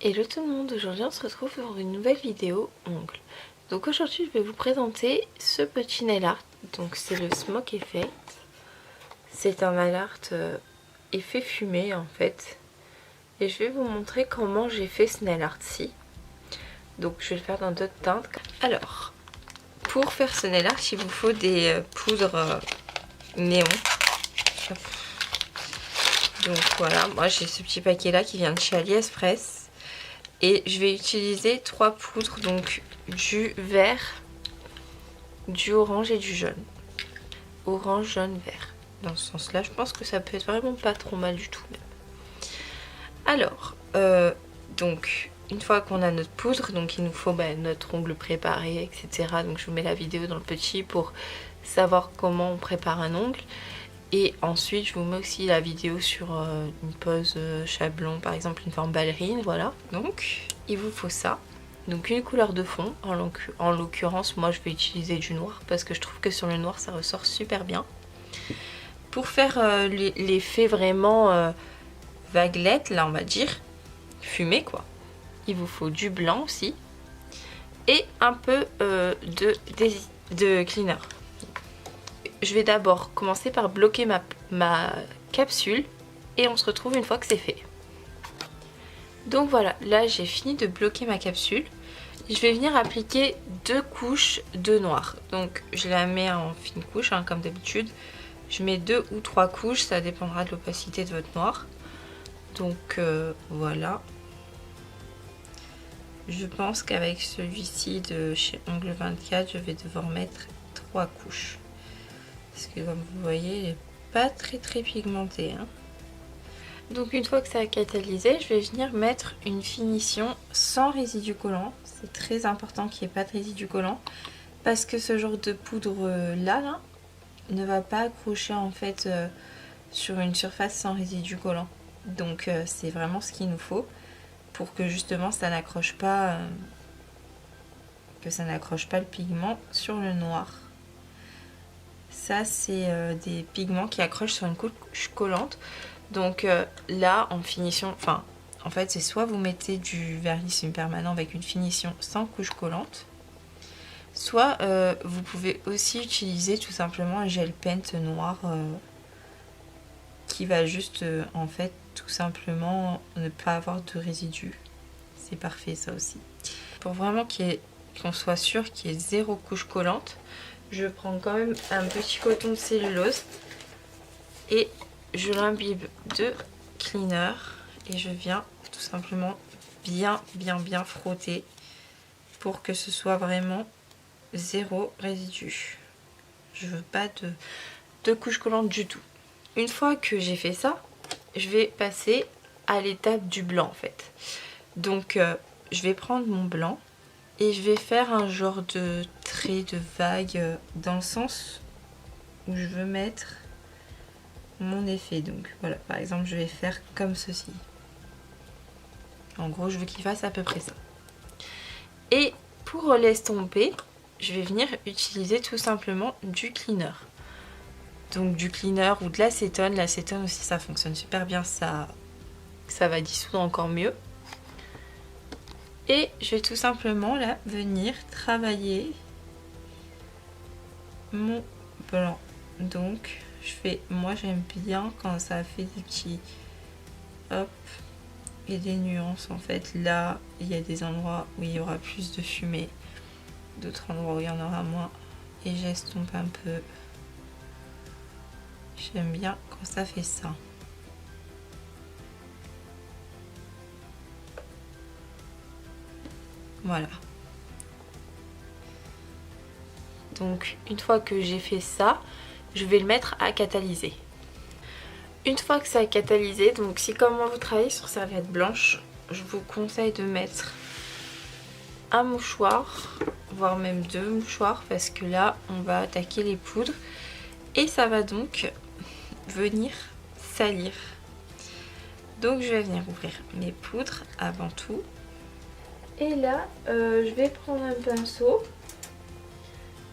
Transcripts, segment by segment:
Hello tout le monde, aujourd'hui on se retrouve pour une nouvelle vidéo ongles. Donc aujourd'hui je vais vous présenter ce petit nail art, donc c'est le Smoke Effect. C'est un nail art effet fumé en fait. Et je vais vous montrer comment j'ai fait ce nail art-ci. Donc je vais le faire dans d'autres teintes. Alors, pour faire ce nail art, il vous faut des poudres néon. Donc voilà, moi j'ai ce petit paquet là qui vient de chez AliExpress. Et je vais utiliser 3 poudres, donc du vert, du orange et du jaune. Orange, jaune, vert. Dans ce sens-là, je pense que ça peut être vraiment pas trop mal du tout même. Alors, donc, une fois qu'on a notre poudre, donc il nous faut notre ongle préparé, etc. Donc je vous mets la vidéo dans le petit pour savoir comment on prépare un ongle. Et ensuite, je vous mets aussi la vidéo sur une pose chablon, par exemple une forme ballerine, voilà. Donc, il vous faut ça. Donc une couleur de fond, en l'occurrence, moi je vais utiliser du noir parce que je trouve que sur le noir, ça ressort super bien. Pour faire l'effet vraiment vaguelette, là on va dire, fumé quoi, il vous faut du blanc aussi et un peu de cleaner. Je vais d'abord commencer par bloquer ma capsule et on se retrouve une fois que c'est fait. Donc voilà, là j'ai fini de bloquer ma capsule. Je vais venir appliquer 2 couches de noir. Donc je la mets en fine couche hein, comme d'habitude. Je mets 2 ou 3 couches, ça dépendra de l'opacité de votre noir. Donc voilà. Je pense qu'avec celui-ci de chez Ongle 24, je vais devoir mettre 3 couches. Parce que comme vous voyez, il n'est pas très pigmenté. Hein. Donc une fois que ça a catalysé, je vais venir mettre une finition sans résidu collant. C'est très important qu'il n'y ait pas de résidu collant. Parce que ce genre de poudre là, ne va pas accrocher en fait sur une surface sans résidu collant. Donc c'est vraiment ce qu'il nous faut pour que justement ça n'accroche pas, le pigment sur le noir. Ça c'est des pigments qui accrochent sur une couche collante. Donc là en finition, en fait c'est soit vous mettez du vernis semi-permanent avec une finition sans couche collante, soit vous pouvez aussi utiliser tout simplement un gel paint noir qui va juste en fait tout simplement ne pas avoir de résidus. C'est parfait ça aussi. Pour vraiment qu'on soit sûr qu'il y ait 0 couche collante, je prends quand même un petit coton de cellulose et je l'imbibe de cleaner et je viens tout simplement bien frotter pour que ce soit vraiment 0 résidu. Je veux pas de couche collante du tout. Une fois que j'ai fait ça, je vais passer à l'étape du blanc en fait. Donc je vais prendre mon blanc et je vais faire un genre de trait de vague dans le sens où je veux mettre mon effet. Donc voilà, par exemple je vais faire comme ceci. En gros je veux qu'il fasse à peu près ça. Et pour l'estomper, je vais venir utiliser tout simplement du cleaner. Donc du cleaner ou de l'acétone. L'acétone aussi ça fonctionne super bien, ça va dissoudre encore mieux. Et je vais tout simplement là venir travailler mon blanc. Donc moi j'aime bien quand ça fait des petits hop et des nuances en fait. Là il y a des endroits où il y aura plus de fumée, d'autres endroits où il y en aura moins. Et j'estompe un peu. J'aime bien quand ça fait ça. Voilà. Donc une fois que j'ai fait ça, je vais le mettre à catalyser. Une fois que ça a catalysé, donc si comme moi vous travaillez sur serviette blanche, je vous conseille de mettre un mouchoir, voire même 2 mouchoirs, parce que là on va attaquer les poudres et ça va donc venir salir. Donc je vais venir ouvrir mes poudres avant tout. Et là je vais prendre un pinceau.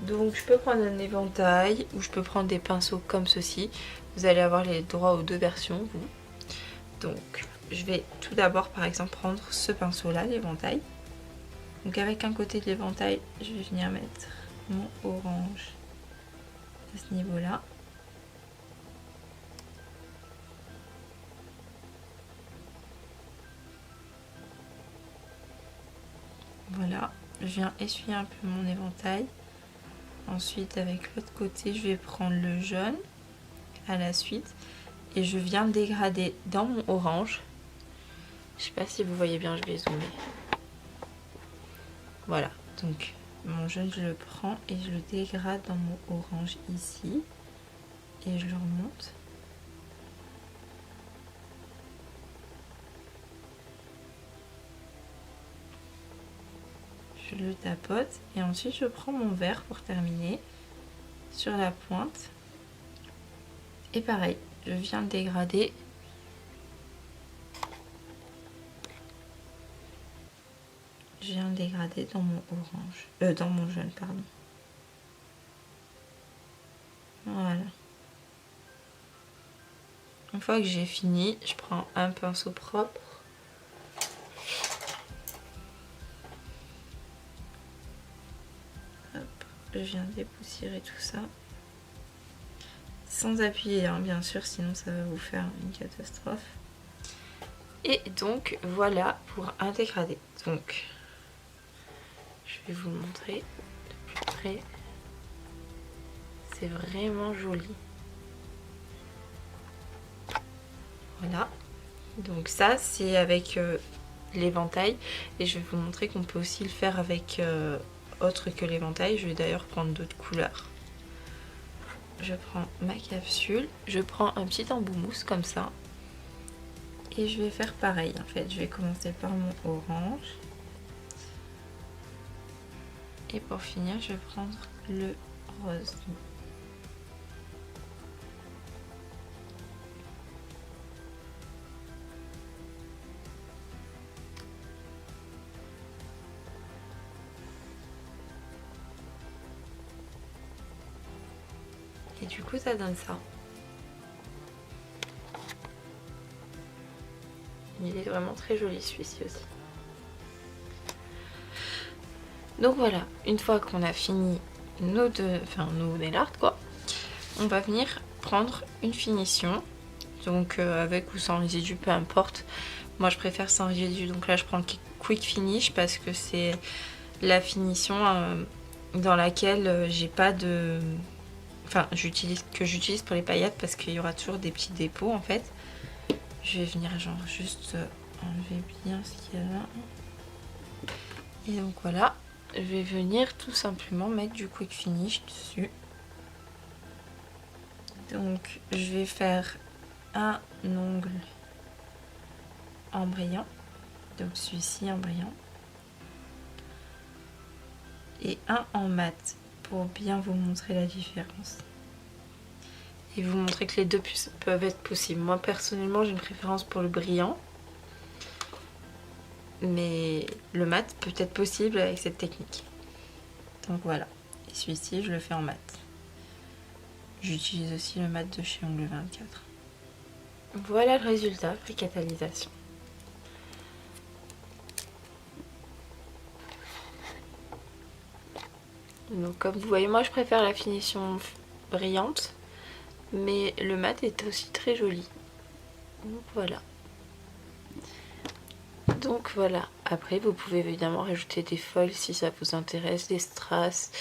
Donc je peux prendre un éventail ou je peux prendre des pinceaux comme ceci. Vous allez avoir les droits aux 2 versions vous. Donc je vais tout d'abord par exemple prendre ce pinceau là, l'éventail. Donc avec un côté de l'éventail, je vais venir mettre mon orange à ce niveau là. Voilà, je viens essuyer un peu mon éventail. Ensuite avec l'autre côté, je vais prendre le jaune à la suite et je viens dégrader dans mon orange. Je sais pas si vous voyez bien, je vais zoomer. Voilà, donc mon jaune je le prends et je le dégrade dans mon orange ici et je le remonte. Je le tapote et ensuite je prends mon vert pour terminer sur la pointe. Et pareil, je viens dégrader. Je viens dégrader dans mon orange, dans mon jaune, pardon. Voilà. Une fois que j'ai fini, je prends un pinceau propre. Hop, je viens dépoussiérer tout ça. Sans appuyer, hein, bien sûr, sinon ça va vous faire une catastrophe. Et donc, voilà pour un dégradé. Donc, je vais vous le montrer de plus près. C'est vraiment joli. Voilà. Donc ça, c'est avec l'éventail. Et je vais vous montrer qu'on peut aussi le faire avec autre que l'éventail. Je vais d'ailleurs prendre d'autres couleurs. Je prends ma capsule. Je prends un petit embout mousse comme ça. Et je vais faire pareil. En fait, je vais commencer par mon orange. Et pour finir, je vais prendre le rose. Et du coup, ça donne ça. Il est vraiment très joli celui-ci aussi. Donc voilà, une fois qu'on a fini nos nail art quoi, on va venir prendre une finition. Donc avec ou sans résidu, peu importe. Moi je préfère sans résidu, donc là je prends le quick finish parce que c'est la finition dans laquelle j'ai pas de... Enfin, j'utilise pour les paillettes parce qu'il y aura toujours des petits dépôts en fait. Je vais venir genre juste enlever bien ce qu'il y a là. Et donc voilà, je vais venir tout simplement mettre du quick finish dessus. Donc je vais faire un ongle en brillant, donc celui-ci en brillant, et un en mat pour bien vous montrer la différence. Et vous montrer que les deux peuvent être possibles. Moi personnellement j'ai une préférence pour le brillant, mais le mat peut être possible avec cette technique. Donc voilà, et celui-ci je le fais en mat. J'utilise aussi le mat de chez Ongle 24. Voilà le résultat après catalysation. Donc comme vous voyez, moi je préfère la finition brillante, mais le mat est aussi très joli. Donc voilà. Donc voilà, après vous pouvez évidemment rajouter des foils si ça vous intéresse, des strass,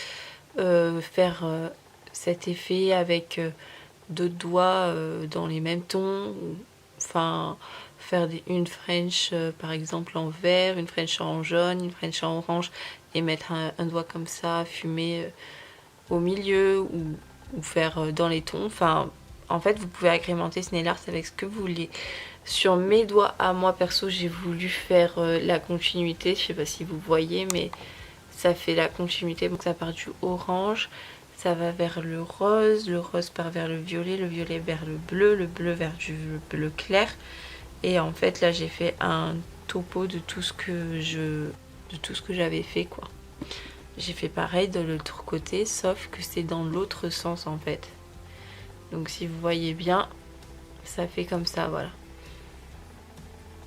faire cet effet avec d'autres doigts dans les mêmes tons, enfin faire une French par exemple en vert, une French en jaune, une French en orange et mettre un doigt comme ça, fumer au milieu ou faire dans les tons. Enfin, en fait, vous pouvez agrémenter ce nail art avec ce que vous voulez. Sur mes doigts à moi perso, j'ai voulu faire la continuité. Je sais pas si vous voyez, mais ça fait la continuité. Donc ça part du orange, ça va vers le rose part vers le violet vers le bleu vers du bleu clair. Et en fait, là, j'ai fait un topo de tout ce que j'avais fait, quoi. J'ai fait pareil de l'autre côté, sauf que c'est dans l'autre sens en fait. Donc si vous voyez bien, ça fait comme ça, voilà.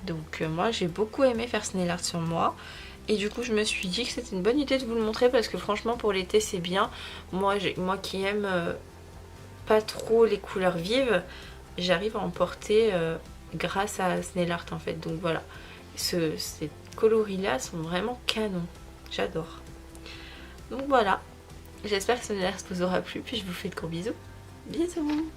Donc moi j'ai beaucoup aimé faire ce nail art sur moi. Et du coup je me suis dit que c'était une bonne idée de vous le montrer parce que franchement pour l'été c'est bien. Moi qui aime pas trop les couleurs vives, j'arrive à en porter grâce à ce nail art en fait. Donc voilà, ces coloris là sont vraiment canons, j'adore. Donc voilà, j'espère que ce nail art vous aura plu, puis je vous fais de gros bisous. Bisous.